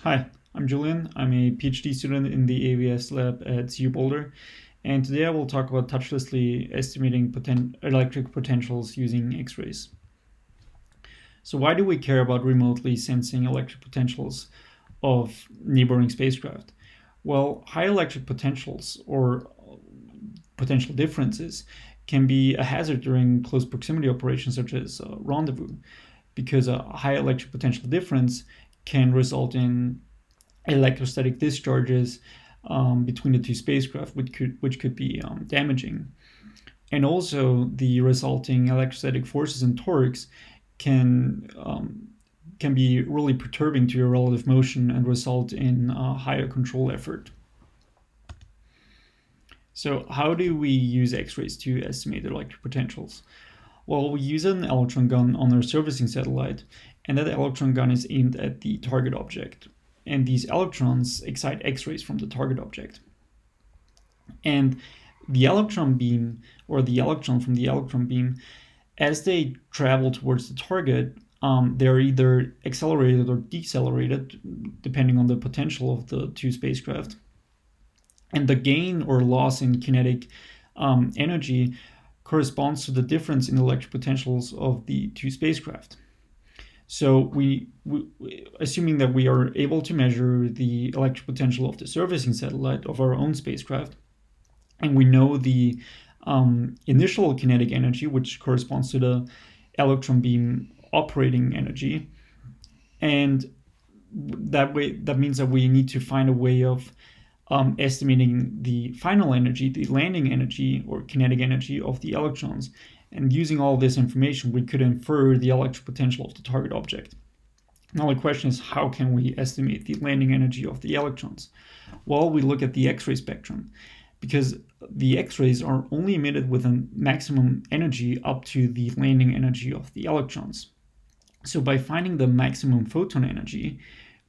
Hi, I'm Julian. I'm a PhD student in the AVS lab at CU Boulder, and today I will talk about touchlessly estimating electric potentials using X-rays. So why do we care about remotely sensing electric potentials of neighboring spacecraft? Well, high electric potentials or potential differences can be a hazard during close proximity operations such as rendezvous, because a high electric potential difference can result in electrostatic discharges between the two spacecraft, which could be damaging. And also, the resulting electrostatic forces and torques can be really perturbing to your relative motion and result in higher control effort. So how do we use X-rays to estimate electric potentials? Well, we use an electron gun on our servicing satellite, and that electron gun is aimed at the target object. And these electrons excite X-rays from the target object. And the electron beam, or the electron from the electron beam, as they travel towards the target, they're either accelerated or decelerated, depending on the potential of the two spacecraft. And the gain or loss in kinetic energy corresponds to the difference in electric potentials of the two spacecraft. So we assuming that we are able to measure the electric potential of the servicing satellite of our own spacecraft, and we know the initial kinetic energy, which corresponds to the electron beam operating energy, and that means that we need to find a way of estimating the final energy, the landing energy or kinetic energy of the electrons. And using all this information, we could infer the electric potential of the target object. Now the question is, how can we estimate the landing energy of the electrons? Well, we look at the X-ray spectrum, because the X-rays are only emitted with a maximum energy up to the landing energy of the electrons. So by finding the maximum photon energy,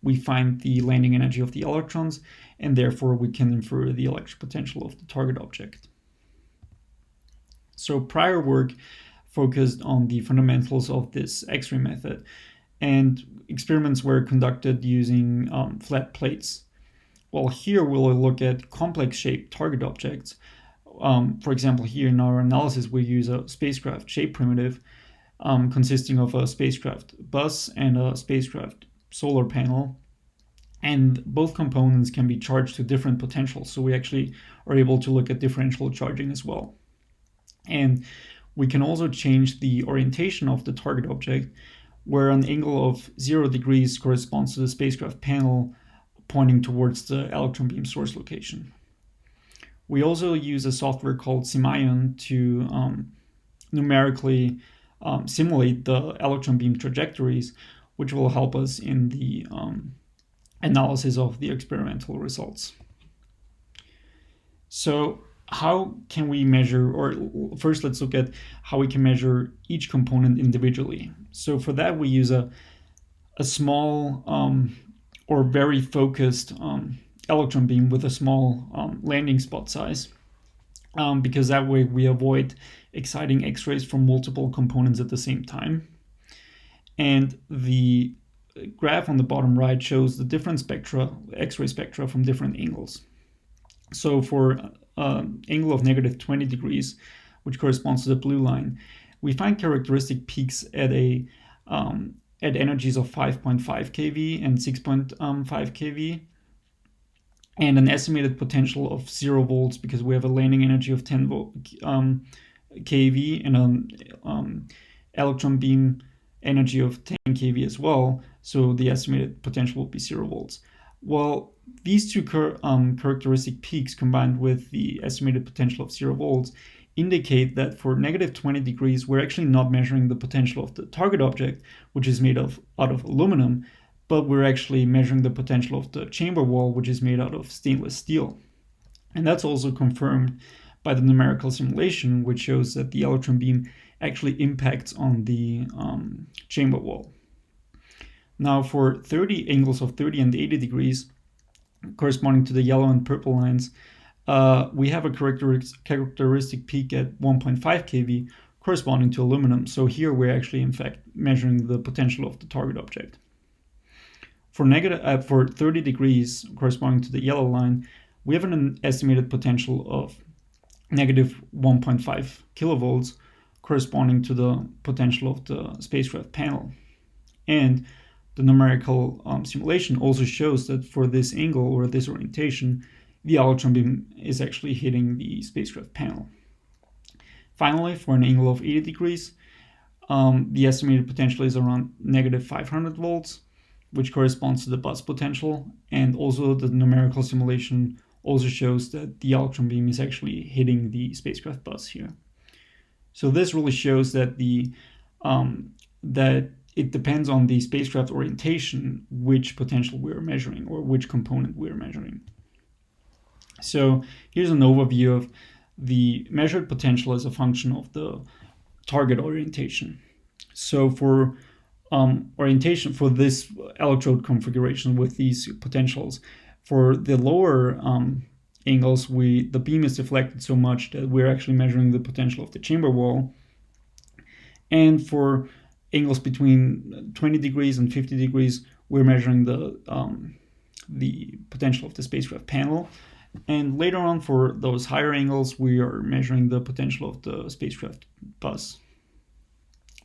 we find the landing energy of the electrons, and therefore we can infer the electric potential of the target object. So prior work focused on the fundamentals of this X-ray method, and experiments were conducted using flat plates. Well, here we'll look at complex shaped target objects. For example, here in our analysis, we use a spacecraft shape primitive consisting of a spacecraft bus and a spacecraft solar panel. And both components can be charged to different potentials. So we actually are able to look at differential charging as well. And we can also change the orientation of the target object, where an angle of 0 degrees corresponds to the spacecraft panel pointing towards the electron beam source location. We also use a software called Simion to numerically simulate the electron beam trajectories, which will help us in the analysis of the experimental results. So how can we measure, or first let's look at how we can measure each component individually. So for that we use a small or very focused electron beam with a small landing spot size, because that way we avoid exciting X-rays from multiple components at the same time. And the graph on the bottom right shows the different spectra, X-ray spectra, from different angles. So for angle of -20 degrees, which corresponds to the blue line, we find characteristic peaks at energies of 5.5 keV and 6.5 keV, and an estimated potential of 0 volts, because we have a landing energy of 10 keV and an electron beam energy of 10 keV as well. So the estimated potential will be 0 volts. Well, these two characteristic peaks combined with the estimated potential of 0 volts indicate that for -20 degrees, we're actually not measuring the potential of the target object, which is made out of aluminum, but we're actually measuring the potential of the chamber wall, which is made out of stainless steel. And that's also confirmed by the numerical simulation, which shows that the electron beam actually impacts on the chamber wall. Now for 30 angles of 30 and 80 degrees, corresponding to the yellow and purple lines, we have a characteristic peak at 1.5 keV, corresponding to aluminum. So here we're actually in fact measuring the potential of the target object. For 30 degrees, corresponding to the yellow line, we have an estimated potential of negative 1.5 kilovolts, corresponding to the potential of the spacecraft panel. And the numerical simulation also shows that for this angle or this orientation, the electron beam is actually hitting the spacecraft panel. Finally, for an angle of 80 degrees, the estimated potential is around negative 500 volts, which corresponds to the bus potential. And also the numerical simulation also shows that the electron beam is actually hitting the spacecraft bus here. So this really shows that that it depends on the spacecraft orientation which potential we're measuring or which component we're measuring. So here's an overview of the measured potential as a function of the target orientation. So for orientation for this electrode configuration with these potentials, for the lower angles, the beam is deflected so much that we're actually measuring the potential of the chamber wall. And for angles between 20 degrees and 50 degrees, we're measuring the potential of the spacecraft panel. And later on, for those higher angles, we are measuring the potential of the spacecraft bus.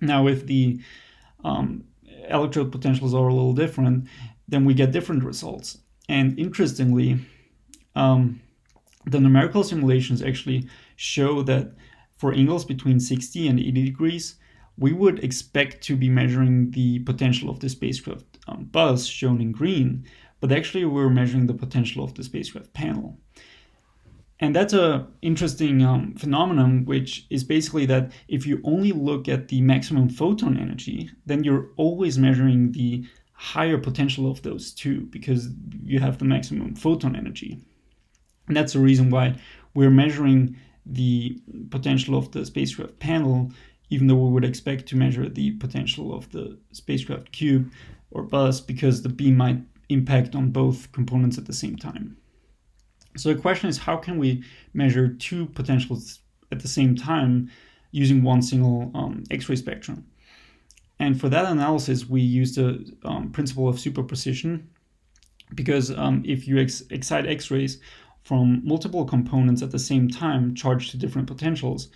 Now, if the electrode potentials are a little different, then we get different results. And interestingly, the numerical simulations actually show that for angles between 60 and 80 degrees, we would expect to be measuring the potential of the spacecraft bus, shown in green, but actually we're measuring the potential of the spacecraft panel. And that's an interesting phenomenon, which is basically that if you only look at the maximum photon energy, then you're always measuring the higher potential of those two, because you have the maximum photon energy. And that's the reason why we're measuring the potential of the spacecraft panel, even though we would expect to measure the potential of the spacecraft cube or bus, because the beam might impact on both components at the same time. So the question is, how can we measure two potentials at the same time using one single X-ray spectrum? And for that analysis, we used the principle of superposition, because if you excite X-rays from multiple components at the same time charged to different potentials,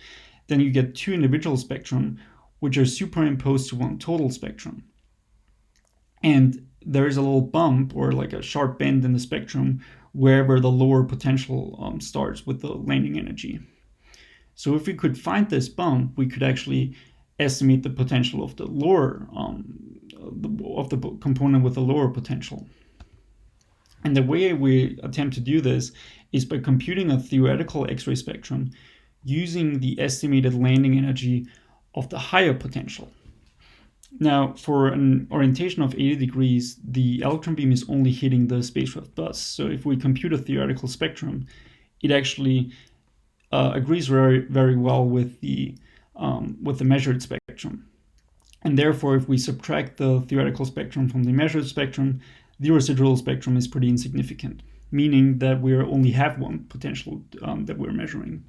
then you get two individual spectrum which are superimposed to one total spectrum. And there is a little bump or like a sharp bend in the spectrum wherever the lower potential starts with the landing energy. So if we could find this bump, we could actually estimate the potential of the lower of the component with the lower potential. And the way we attempt to do this is by computing a theoretical X-ray spectrum using the estimated landing energy of the higher potential. Now, for an orientation of 80 degrees, the electron beam is only hitting the spacecraft bus. So if we compute a theoretical spectrum, it actually agrees very, very well with the measured spectrum. And therefore, if we subtract the theoretical spectrum from the measured spectrum, the residual spectrum is pretty insignificant, meaning that we only have one potential that we're measuring.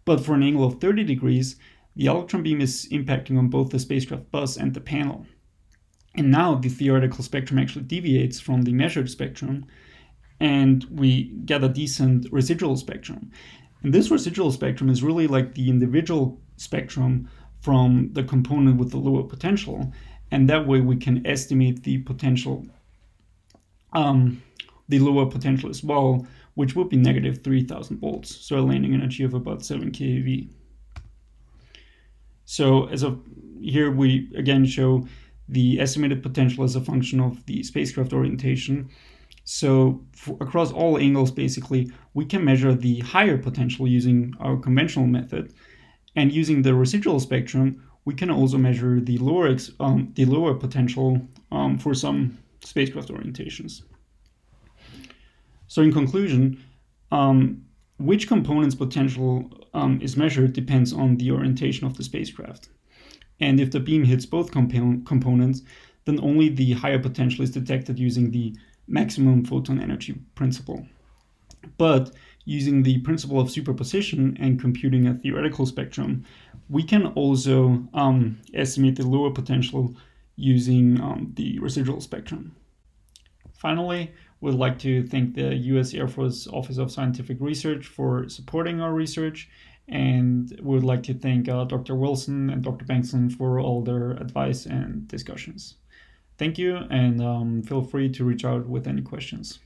But for an angle of 30 degrees, the electron beam is impacting on both the spacecraft bus and the panel. And now the theoretical spectrum actually deviates from the measured spectrum, and we get a decent residual spectrum. And this residual spectrum is really like the individual spectrum from the component with the lower potential, and that way we can estimate the potential, the lower potential as well, which would be negative 3,000 volts, so a landing energy of about 7 keV. So here we again show the estimated potential as a function of the spacecraft orientation. So across all angles, basically, we can measure the higher potential using our conventional method, and using the residual spectrum, we can also measure the lower potential for some spacecraft orientations. So in conclusion, which component's potential is measured depends on the orientation of the spacecraft. And if the beam hits both components, then only the higher potential is detected using the maximum photon energy principle. But using the principle of superposition and computing a theoretical spectrum, we can also estimate the lower potential using the residual spectrum. Finally, we'd like to thank the U.S. Air Force Office of Scientific Research for supporting our research, and we would like to thank Dr. Wilson and Dr. Bengtson for all their advice and discussions. Thank you, and feel free to reach out with any questions.